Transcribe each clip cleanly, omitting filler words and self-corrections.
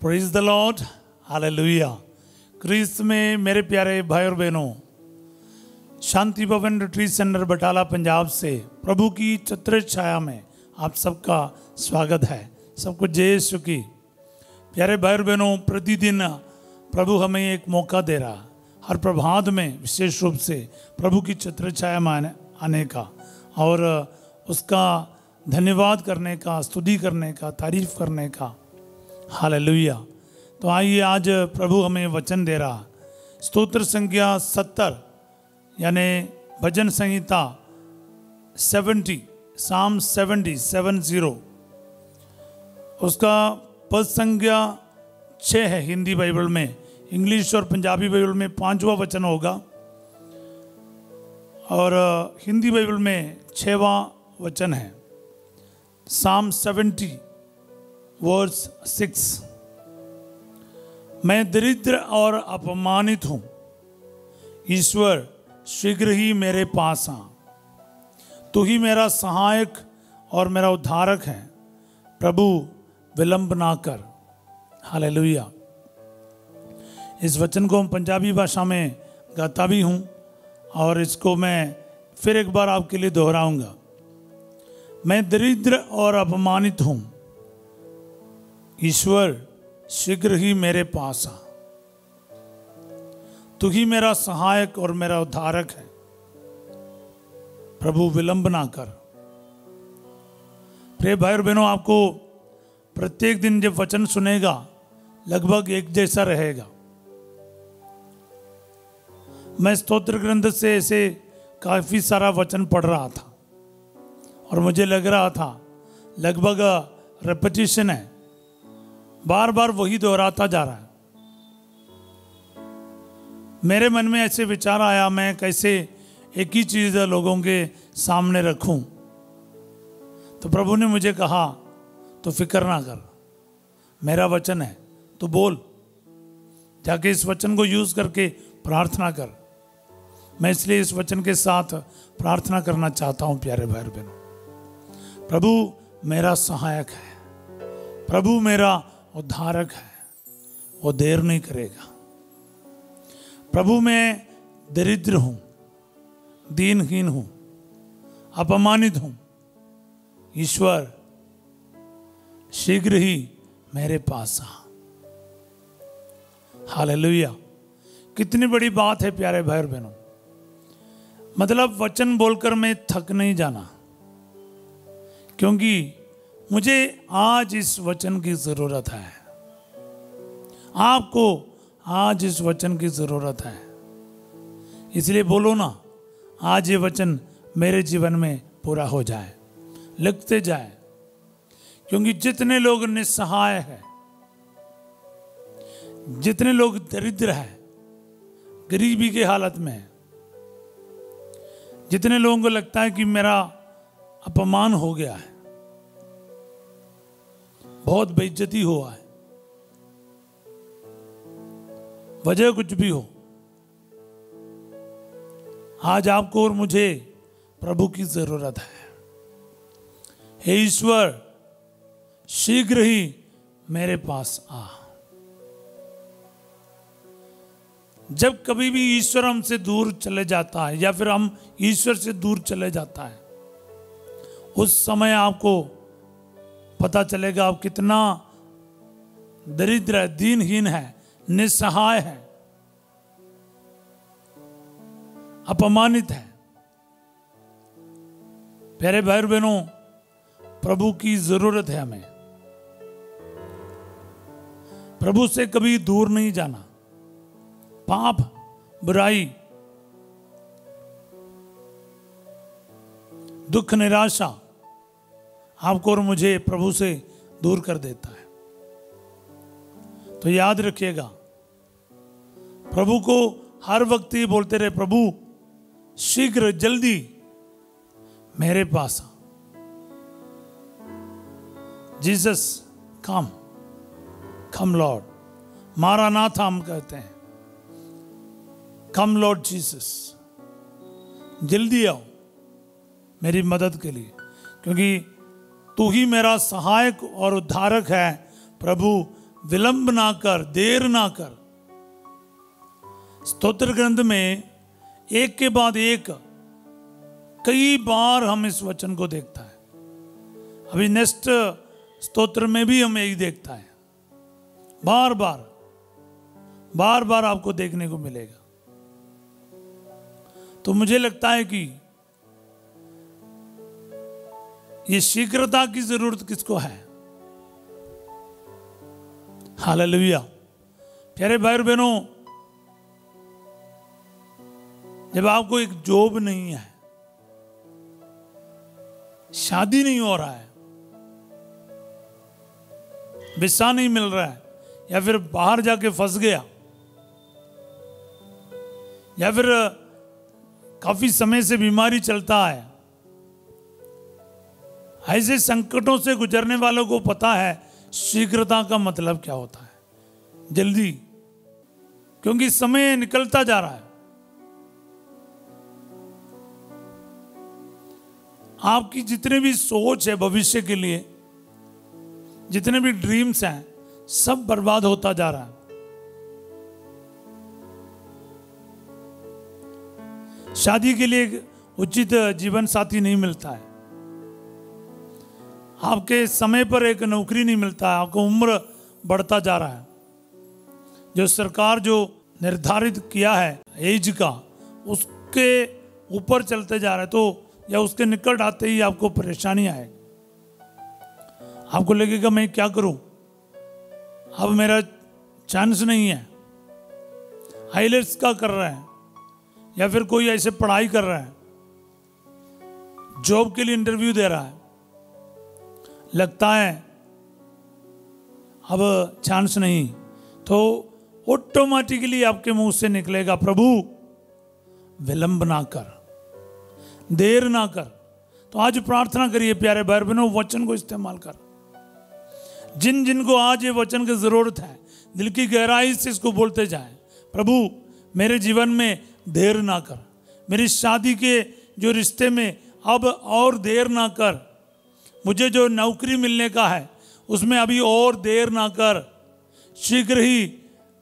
Praise the lord, hallelujah. क्रिस्त में मेरे प्यारे भाई और बहनों, शांति भवन रिट्रीट सेंटर बटाला पंजाब से प्रभु की छत्र छाया में आप सबका स्वागत है। सबको जय यीशु की। प्यारे भाई और बहनों, प्रतिदिन प्रभु हमें एक मौका दे रहा, हर प्रभात में विशेष रूप से प्रभु की छत्र छाया में आने का और उसका धन्यवाद करने का, स्तुति करने का, तारीफ करने का। हालेलुया। तो आइए, आज प्रभु हमें वचन दे रहा, स्तोत्र संख्या 70 यानी भजन संहिता 70, साम 70 उसका पद संख्या 6 है हिंदी बाइबल में। इंग्लिश और पंजाबी बाइबल में 5वां वचन होगा और हिंदी बाइबल में 6वां वचन है। साम 70 वर्स 6। मैं दरिद्र और अपमानित हूँ, ईश्वर शीघ्र ही मेरे पास आ। तू ही मेरा सहायक और मेरा उद्धारक है, प्रभु विलंब ना कर। हालेलुया। इस वचन को हम पंजाबी भाषा में गाता भी हूँ और इसको मैं फिर एक बार आपके लिए दोहराऊंगा। मैं दरिद्र और अपमानित हूँ, ईश्वर शीघ्र ही मेरे पास आ। तू ही मेरा सहायक और मेरा उद्धारक है, प्रभु विलंब ना कर। प्रिय भाई और बहनों, आपको प्रत्येक दिन जब वचन सुनेगा लगभग एक जैसा रहेगा। मैं स्तोत्र ग्रंथ से ऐसे काफी सारा वचन पढ़ रहा था और मुझे लग रहा था लगभग रेपिटेशन है, बार बार वही दोहराता जा रहा है। मेरे मन में ऐसे विचार आया, मैं कैसे एक ही चीज लोगों के सामने रखूं। तो प्रभु ने मुझे कहा, तो फिक्र ना कर, मेरा वचन है, तो बोल, जाके इस वचन को यूज करके प्रार्थना कर। मैं इसलिए इस वचन के साथ प्रार्थना करना चाहता हूं। प्यारे भाई बहनों, प्रभु मेरा सहायक है, प्रभु मेरा उद्धारक है, वो देर नहीं करेगा। प्रभु मैं दरिद्र हूं, दीनहीन हूं, अपमानित हूं, ईश्वर शीघ्र ही मेरे पास आ। हालेलुया। कितनी बड़ी बात है प्यारे भाई और बहनों। मतलब वचन बोलकर मैं थक नहीं जाना, क्योंकि मुझे आज इस वचन की जरूरत है, आपको आज इस वचन की जरूरत है। इसलिए बोलो ना, आज ये वचन मेरे जीवन में पूरा हो जाए, लिखते जाए। क्योंकि जितने लोग निस्सहाय हैं, जितने लोग दरिद्र हैं, गरीबी की हालत में हैं, जितने लोगों को लगता है कि मेरा अपमान हो गया है, बहुत बेइज्जती हुआ है, वजह कुछ भी हो, आज आपको और मुझे प्रभु की जरूरत है। हे ईश्वर, शीघ्र ही मेरे पास आ। जब कभी भी ईश्वर हमसे दूर चले जाता है या फिर हम ईश्वर से दूर चले जाता है, उस समय आपको पता चलेगा आप कितना दरिद्र है, दीनहीन है, निस्सहाय है, अपमानित है। प्यारे भाई बहनों, प्रभु की जरूरत है हमें। प्रभु से कभी दूर नहीं जाना। पाप, बुराई, दुख, निराशा आपको और मुझे प्रभु से दूर कर देता है। तो याद रखिएगा, प्रभु को हर वक्त ये बोलते रहे, प्रभु शीघ्र, जल्दी मेरे पास आ। जीसस कम, कम लॉर्ड, मारानाथा हम कहते हैं। कम लॉर्ड जीसस, जल्दी आओ मेरी मदद के लिए, क्योंकि तू ही मेरा सहायक और उद्धारक है, प्रभु विलंब ना कर, देर ना कर। स्तोत्र ग्रंथ में एक के बाद एक कई बार हम इस वचन को देखता है। अभी नेक्स्ट स्तोत्र में भी हम यही देखता है, बार बार आपको देखने को मिलेगा। तो मुझे लगता है कि ये शीघ्रता की जरूरत किसको है? हालेलुया। प्यारे भाई और बहनों, जब आपको एक जॉब नहीं है, शादी नहीं हो रहा है, वीसा नहीं मिल रहा है, या फिर बाहर जाके फंस गया, या फिर काफी समय से बीमारी चलता है, ऐसे संकटों से गुजरने वालों को पता है शीघ्रता का मतलब क्या होता है। जल्दी, क्योंकि समय निकलता जा रहा है। आपकी जितने भी सोच है भविष्य के लिए, जितने भी ड्रीम्स हैं, सब बर्बाद होता जा रहा है। शादी के लिए उचित जीवन साथी नहीं मिलता है, आपके समय पर एक नौकरी नहीं मिलता है, आपको उम्र बढ़ता जा रहा है। जो सरकार जो निर्धारित किया है एज का, उसके ऊपर चलते जा रहा है, तो या उसके निकट आते ही आपको परेशानी आएगी। आपको लगेगा मैं क्या करूं, अब मेरा चांस नहीं है। आईलेट्स का कर रहा है, या फिर कोई ऐसे पढ़ाई कर रहा है, जॉब के लिए इंटरव्यू दे रहा है, लगता है अब चांस नहीं, तो ऑटोमेटिकली आपके मुंह से निकलेगा, प्रभु विलंब ना कर, देर ना कर। तो आज प्रार्थना करिए प्यारे भाई बहनों, वचन को इस्तेमाल कर। जिन जिन को आज ये वचन की जरूरत है, दिल की गहराई से इसको बोलते जाए, प्रभु मेरे जीवन में देर ना कर, मेरी शादी के जो रिश्ते में अब और देर ना कर, मुझे जो नौकरी मिलने का है उसमें अभी और देर ना कर, शीघ्र ही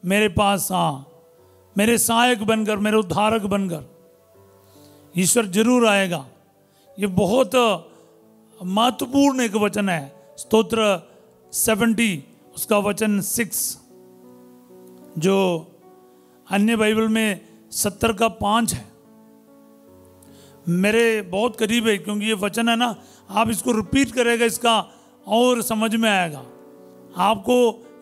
मेरे पास आ, मेरे सहायक बनकर, मेरे उद्धारक बनकर। ईश्वर जरूर आएगा। ये बहुत महत्वपूर्ण एक वचन है। स्तोत्र 70 उसका वचन 6, जो अन्य बाइबल में 70 का 5 है, मेरे बहुत करीब है, क्योंकि ये वचन है ना, आप इसको रिपीट करेगा, इसका और समझ में आएगा। आपको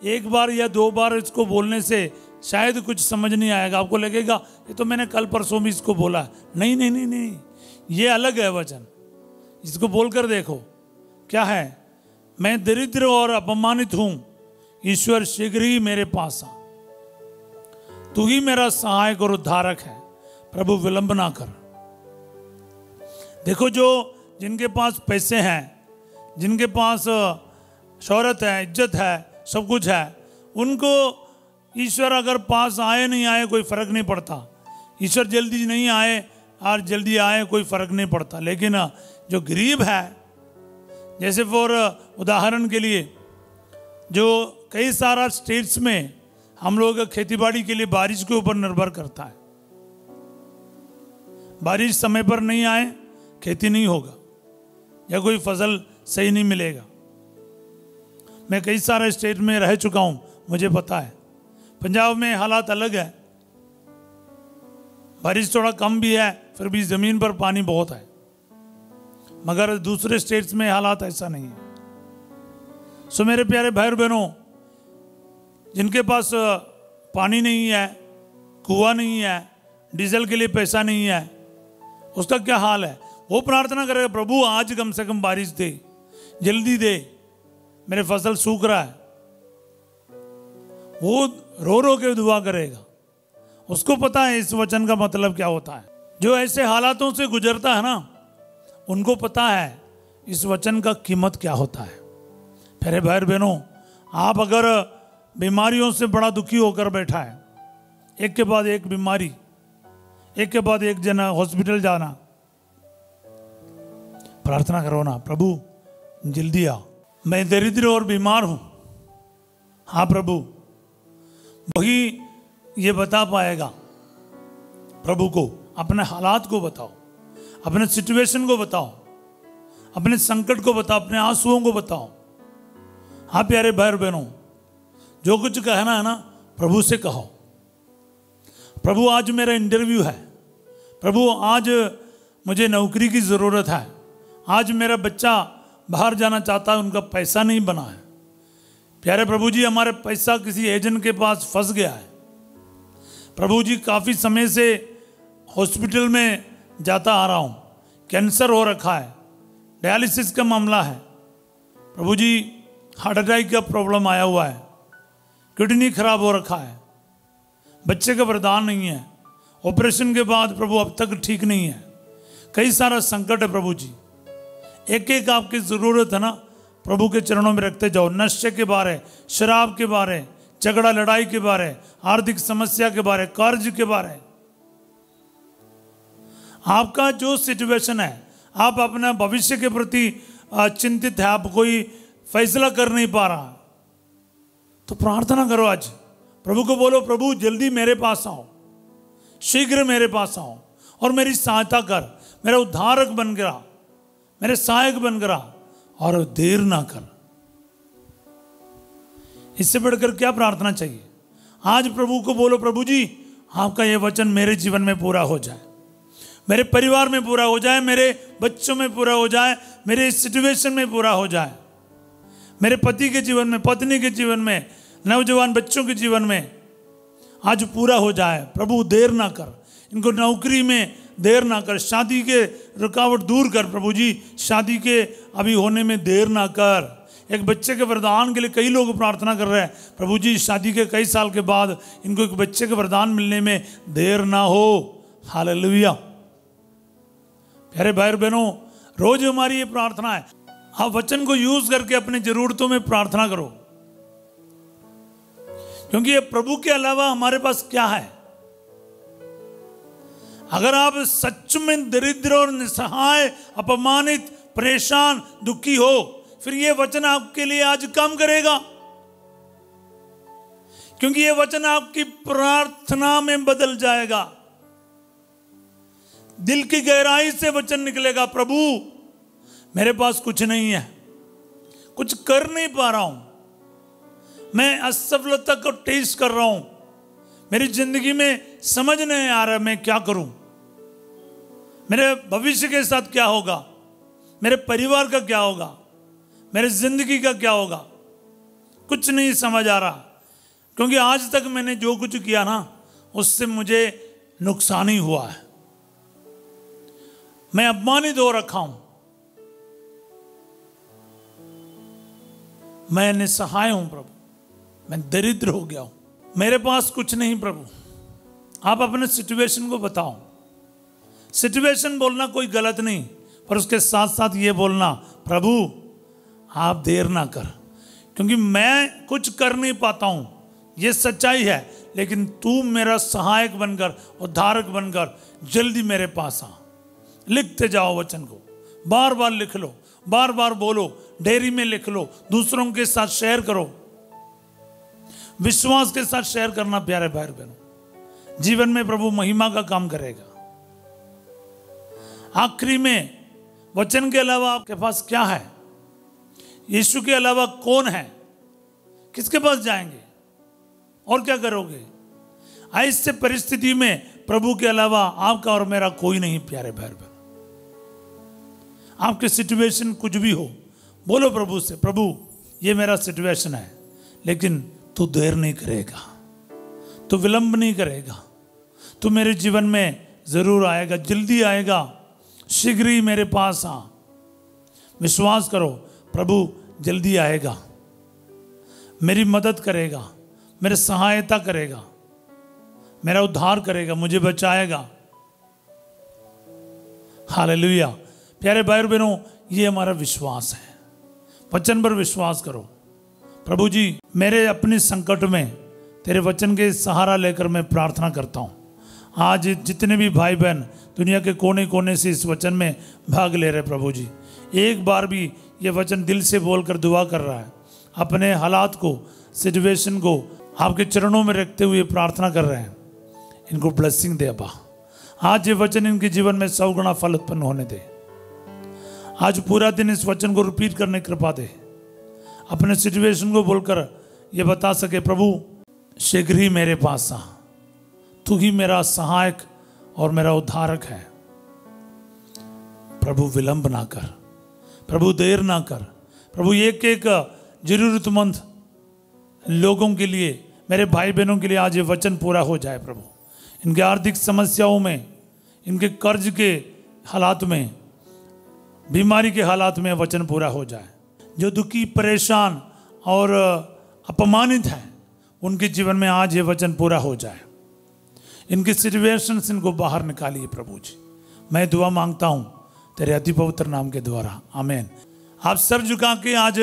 एक बार या 2 बार इसको बोलने से शायद कुछ समझ नहीं आएगा, आपको लगेगा ये तो मैंने कल परसों भी इसको बोला। नहीं नहीं नहीं नहीं, ये अलग है वचन। इसको बोलकर देखो क्या है, मैं दरिद्र और अपमानित हूं, ईश्वर शीघ्र ही मेरे पास आ, तू ही मेरा सहायक और उद्धारक है, प्रभु विलंब ना कर। देखो, जो जिनके पास पैसे हैं, जिनके पास शोहरत है, इज्जत है, सब कुछ है, उनको ईश्वर अगर पास आए नहीं आए कोई फर्क नहीं पड़ता। ईश्वर जल्दी नहीं आए और जल्दी आए कोई फर्क नहीं पड़ता। लेकिन जो गरीब है, जैसे फॉर उदाहरण के लिए, जो कई सारा स्टेट्स में हम लोग खेतीबाड़ी के लिए बारिश के ऊपर निर्भर करता है, बारिश समय पर नहीं आए खेती नहीं होगा या कोई फसल सही नहीं मिलेगा। मैं कई सारे स्टेट में रह चुका हूं, मुझे पता है। पंजाब में हालात अलग है, बारिश थोड़ा कम भी है, फिर भी जमीन पर पानी बहुत है, मगर दूसरे स्टेट्स में हालात ऐसा नहीं है। सो मेरे प्यारे भाई और बहनों, जिनके पास पानी नहीं है, कुआं नहीं है, डीजल के लिए पैसा नहीं है, उसका क्या हाल है? वो प्रार्थना करेगा, प्रभु आज कम से कम बारिश दे, जल्दी दे, मेरे फसल सूख रहा है। वो रो रो के दुआ करेगा, उसको पता है इस वचन का मतलब क्या होता है। जो ऐसे हालातों से गुजरता है ना, उनको पता है इस वचन का कीमत क्या होता है। प्यारे भाई बहनों, आप अगर बीमारियों से बड़ा दुखी होकर बैठा है, एक के बाद एक बीमारी, एक के बाद एक जना हॉस्पिटल जाना, प्रार्थना करो ना, प्रभु जल्दी आ, मैं दरिद्र और बीमार हूं, हाँ प्रभु, वही ये बता पाएगा। प्रभु को अपने हालात को बताओ, अपने सिचुएशन को बताओ, अपने संकट को बताओ, अपने आंसुओं को बताओ। हाँ प्यारे भाई और बहनों, जो कुछ कहना है ना प्रभु से कहो। प्रभु आज मेरा इंटरव्यू है, प्रभु आज मुझे नौकरी की ज़रूरत है, आज मेरा बच्चा बाहर जाना चाहता है, उनका पैसा नहीं बना है। प्यारे प्रभु जी, हमारे पैसा किसी एजेंट के पास फंस गया है। प्रभु जी, काफ़ी समय से हॉस्पिटल में जाता आ रहा हूँ, कैंसर हो रखा है, डायलिसिस का मामला है। प्रभु जी, हार्ट अटैक का प्रॉब्लम आया हुआ है, किडनी खराब हो रखा है, बच्चे का वरदान नहीं है, ऑपरेशन के बाद प्रभु अब तक ठीक नहीं है, कई सारा संकट है। प्रभु जी, एक एक आपकी ज़रूरत है ना, प्रभु के चरणों में रखते जाओ। नशे के बारे, शराब के बारे, झगड़ा लड़ाई के बारे, आर्थिक समस्या के बारे, कर्ज के बारे, आपका जो सिचुएशन है, आप अपना भविष्य के प्रति चिंतित है, आप कोई फैसला कर नहीं पा रहा, तो प्रार्थना करो। आज प्रभु को बोलो, प्रभु जल्दी मेरे पास आओ, शीघ्र मेरे पास आओ और मेरी सहायता कर, मेरा उद्धारक बन गया, मेरे सहायक बन गया, और देर ना कर। इससे बढ़कर क्या प्रार्थना चाहिए? आज प्रभु को बोलो, प्रभु जी आपका ये वचन मेरे जीवन में पूरा हो जाए, मेरे परिवार में पूरा हो जाए, मेरे बच्चों में पूरा हो जाए, मेरे सिचुएशन में पूरा हो जाए, मेरे पति के जीवन में, पत्नी के जीवन में, नौजवान बच्चों के जीवन में आज पूरा हो जाए। प्रभु देर ना कर, इनको नौकरी में देर ना कर, शादी के रुकावट दूर कर। प्रभु जी, शादी के अभी होने में देर ना कर। एक बच्चे के वरदान के लिए कई लोग प्रार्थना कर रहे हैं। प्रभु जी, शादी के कई साल के बाद इनको एक बच्चे के वरदान मिलने में देर ना हो। हालेलुया। प्यारे भाई बहनों, रोज हमारी ये प्रार्थना है, आप वचन को यूज करके अपनी जरूरतों में प्रार्थना करो, क्योंकि ये प्रभु के अलावा हमारे पास क्या है? अगर आप सच में दरिद्र और निसहाय, अपमानित, परेशान, दुखी हो, फिर ये वचन आपके लिए आज काम करेगा, क्योंकि ये वचन आपकी प्रार्थना में बदल जाएगा। दिल की गहराई से वचन निकलेगा, प्रभु मेरे पास कुछ नहीं है, कुछ कर नहीं पा रहा हूं, मैं असफलता को टेस्ट कर रहा हूं, मेरी जिंदगी में समझ नहीं आ रहा मैं क्या करूं, मेरे भविष्य के साथ क्या होगा, मेरे परिवार का क्या होगा, मेरे जिंदगी का क्या होगा, कुछ नहीं समझ आ रहा, क्योंकि आज तक मैंने जो कुछ किया ना उससे मुझे नुकसान ही हुआ है, मैं अपमानित हो रखा हूं, मैं निसहाय हूं प्रभु, मैं दरिद्र हो गया हूं, मेरे पास कुछ नहीं। प्रभु आप अपने सिचुएशन को बताओ। सिचुएशन बोलना कोई गलत नहीं, पर उसके साथ साथ ये बोलना, प्रभु आप देर ना कर, क्योंकि मैं कुछ कर नहीं पाता हूं, ये सच्चाई है, लेकिन तू मेरा सहायक बनकर, उद्धारक बनकर जल्दी मेरे पास आ। लिखते जाओ वचन को, बार बार लिख लो, बार बार बोलो, डायरी में लिख लो, दूसरों के साथ शेयर करो, विश्वास के साथ शेयर करना। प्यारे भाई बहनों, जीवन में प्रभु महिमा का काम करेगा। आखिरी में, वचन के अलावा आपके पास क्या है? यीशु के अलावा कौन है? किसके पास जाएंगे और क्या करोगे? ऐसे परिस्थिति में प्रभु के अलावा आपका और मेरा कोई नहीं। प्यारे भाई बहन, आपके सिचुएशन कुछ भी हो, बोलो प्रभु से, प्रभु ये मेरा सिचुएशन है, लेकिन तू देर नहीं करेगा, तू विलंब नहीं करेगा, तू मेरे जीवन में जरूर आएगा, जल्दी आएगा, शीघ्र ही मेरे पास आ। विश्वास करो, प्रभु जल्दी आएगा, मेरी मदद करेगा, मेरी सहायता करेगा, मेरा उद्धार करेगा, मुझे बचाएगा। हालेलुया। प्यारे भाई बहनों, ये हमारा विश्वास है। वचन पर विश्वास करो। प्रभु जी, मेरे अपने संकट में तेरे वचन के सहारा लेकर मैं प्रार्थना करता हूँ। आज जितने भी भाई बहन दुनिया के कोने कोने से इस वचन में भाग ले रहे, प्रभु जी एक बार भी ये वचन दिल से बोलकर दुआ कर रहा है, अपने हालात को, सिचुएशन को आपके चरणों में रखते हुए प्रार्थना कर रहे हैं, इनको ब्लेसिंग दे अब्बा। आज ये वचन इनके जीवन में 100 गुना फल उत्पन्न होने दे। आज पूरा दिन इस वचन को रिपीट करने की कृपा दे। अपने सिचुएशन को बोलकर ये बता सके, प्रभु शीघ्र ही मेरे पास आ, तू ही मेरा सहायक और मेरा उद्धारक है। प्रभु विलंब ना कर, प्रभु देर ना कर। प्रभु एक एक जरूरतमंद लोगों के लिए, मेरे भाई बहनों के लिए आज ये वचन पूरा हो जाए। प्रभु इनके आर्थिक समस्याओं में, इनके कर्ज के हालात में, बीमारी के हालात में वचन पूरा हो जाए। जो दुखी, परेशान और अपमानित हैं, उनके जीवन में आज ये वचन पूरा हो जाए। इनकी सिचुएशन से इनको बाहर निकालिए प्रभु जी। मैं दुआ मांगता हूँ तेरे अति पवित्र नाम के द्वारा, आमीन। आप सर झुका के आज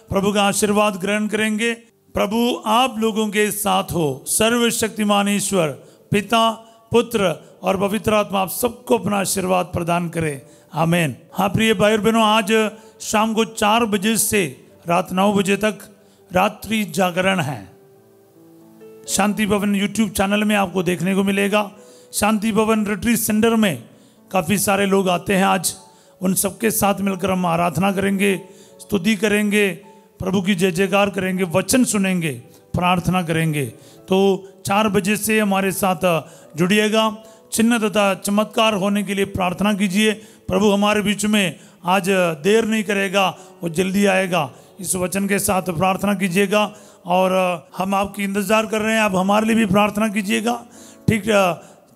प्रभु का आशीर्वाद ग्रहण करेंगे। प्रभु आप लोगों के साथ हो। सर्वशक्तिमान ईश्वर पिता, पुत्र और पवित्र आत्मा आप सबको अपना आशीर्वाद प्रदान करे, आमीन। हाँ प्रिय भाई और बहनों, आज शाम को 4 बजे से रात 9 बजे तक रात्रि जागरण है। शांति भवन यूट्यूब चैनल में आपको देखने को मिलेगा। शांति भवन रिट्रीट सेंटर में काफ़ी सारे लोग आते हैं। आज उन सबके साथ मिलकर हम आराधना करेंगे, स्तुति करेंगे, प्रभु की जय जयकार करेंगे, वचन सुनेंगे, प्रार्थना करेंगे। तो 4 बजे से हमारे साथ जुड़िएगा। चिन्ह तथा चमत्कार होने के लिए प्रार्थना कीजिए। प्रभु हमारे बीच में आज देर नहीं करेगा, वो जल्दी आएगा। इस वचन के साथ प्रार्थना कीजिएगा और हम आपकी इंतज़ार कर रहे हैं। आप हमारे लिए भी प्रार्थना कीजिएगा। ठीक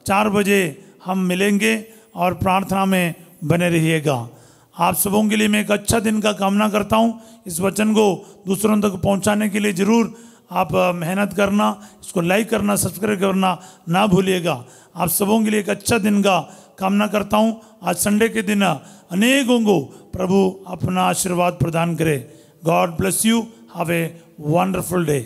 4 बजे हम मिलेंगे और प्रार्थना में बने रहिएगा। आप सबों के लिए मैं एक अच्छा दिन का कामना करता हूँ। इस वचन को दूसरों तक पहुँचाने के लिए ज़रूर आप मेहनत करना, इसको लाइक करना, सब्सक्राइब करना ना भूलिएगा। आप सबों के लिए एक अच्छा दिन का कामना करता हूँ। आज संडे के दिन अनेकों को प्रभु अपना आशीर्वाद प्रदान करे। God bless you. Have a wonderful day.